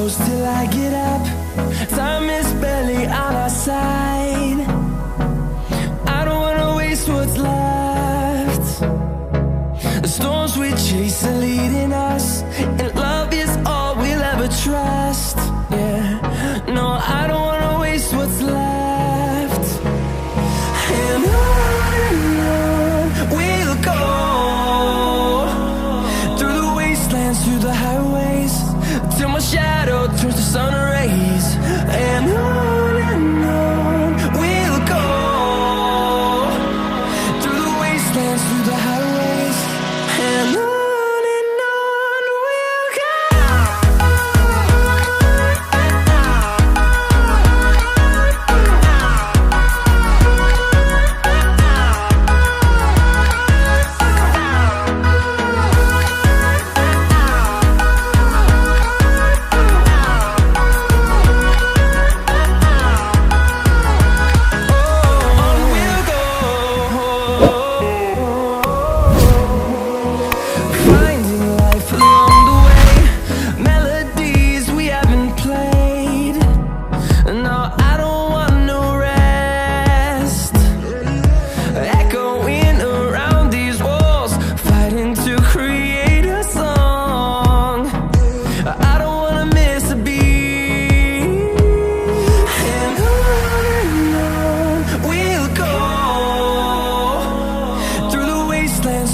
close till I get up. Time is barely on our side. I don't wanna waste what's left. The storms we chase are leading us, and love is all we'll ever trust. Yeah, no, I don't wanna waste what's left. And on we'll go, through the wastelands, through the highways, till my shadow turns to sun rays. And on we'll go, through the wastelands, through the highways, and on we'll go.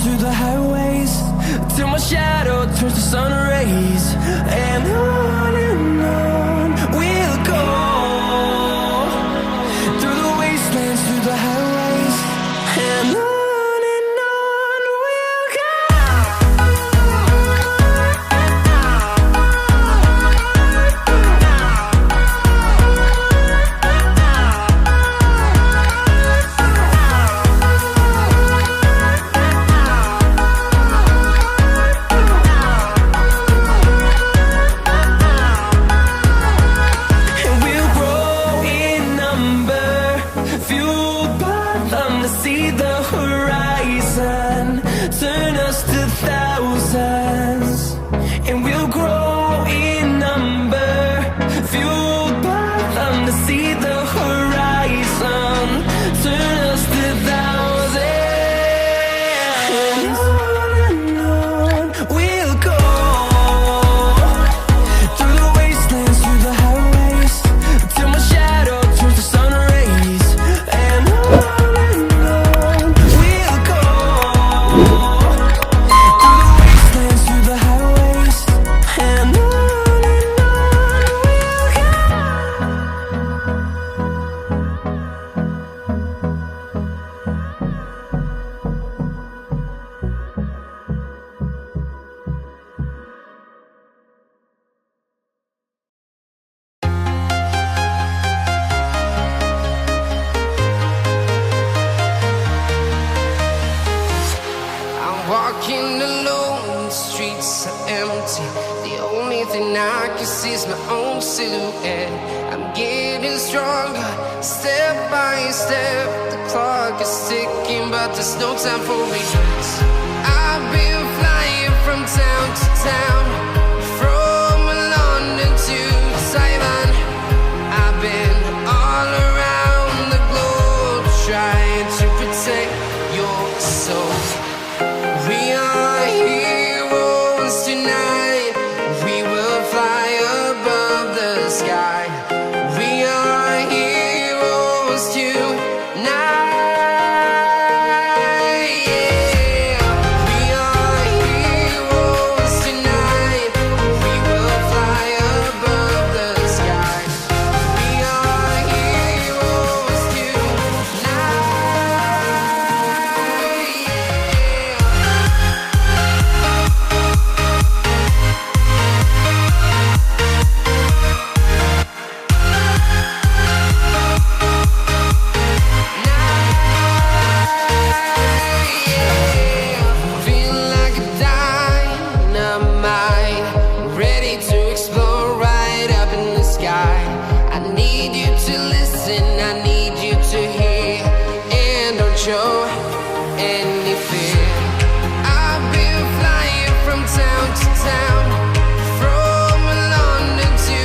Through the highways, till my shadow turns to sun rays. And on we'll go, through the wastelands, through the highways, and on we'll go. Fueled by them to see the horizon, turn us to thousands, and we'll grow in number. Fueled by them to see the horizon, turn us to thousands, and on we'll go, through the wastelands, through the highways, till my shadow turns to sun rays. And on we'll go, through the wastelands, through the highways, and on we'll go. I'm walking alone, the streets are empty. The only thing I can see is my own silhouette. I'm getting stronger, step by step. The clock is ticking, but there's no time for regrets. I've been flying from town to town, from London to Taiwan. I've been all around the globe, trying to protect your soul. We are heroes tonight. We will fly above the sky. We are heroes tonight. Yeah. We are heroes tonight. We will fly above the sky. We are heroes tonight. Feel like a dynamite, ready to explode right up in the sky. I need you to listen, I need you to hear, and don't show any fear. I've been flying from town to town, from London to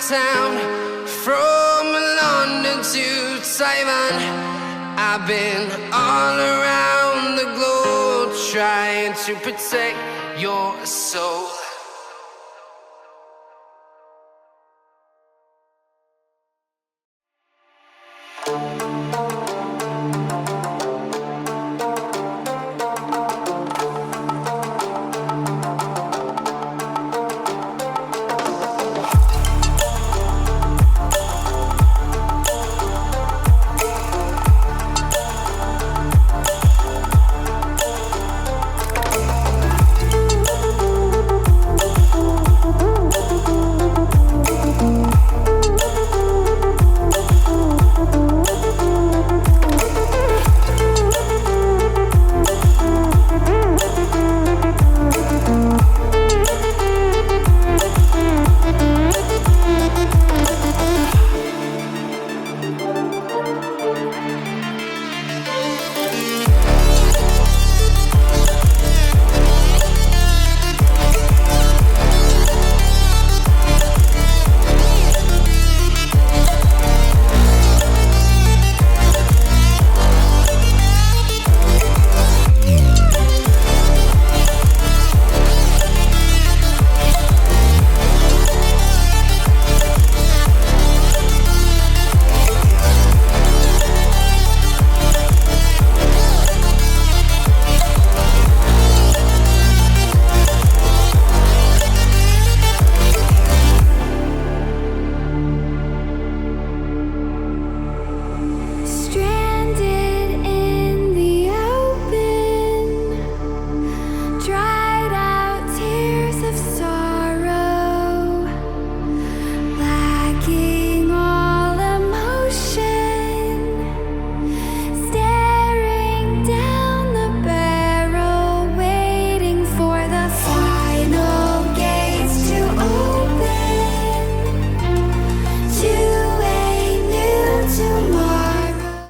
town, from London to Taiwan. I've been all around the globe trying to protect your soul.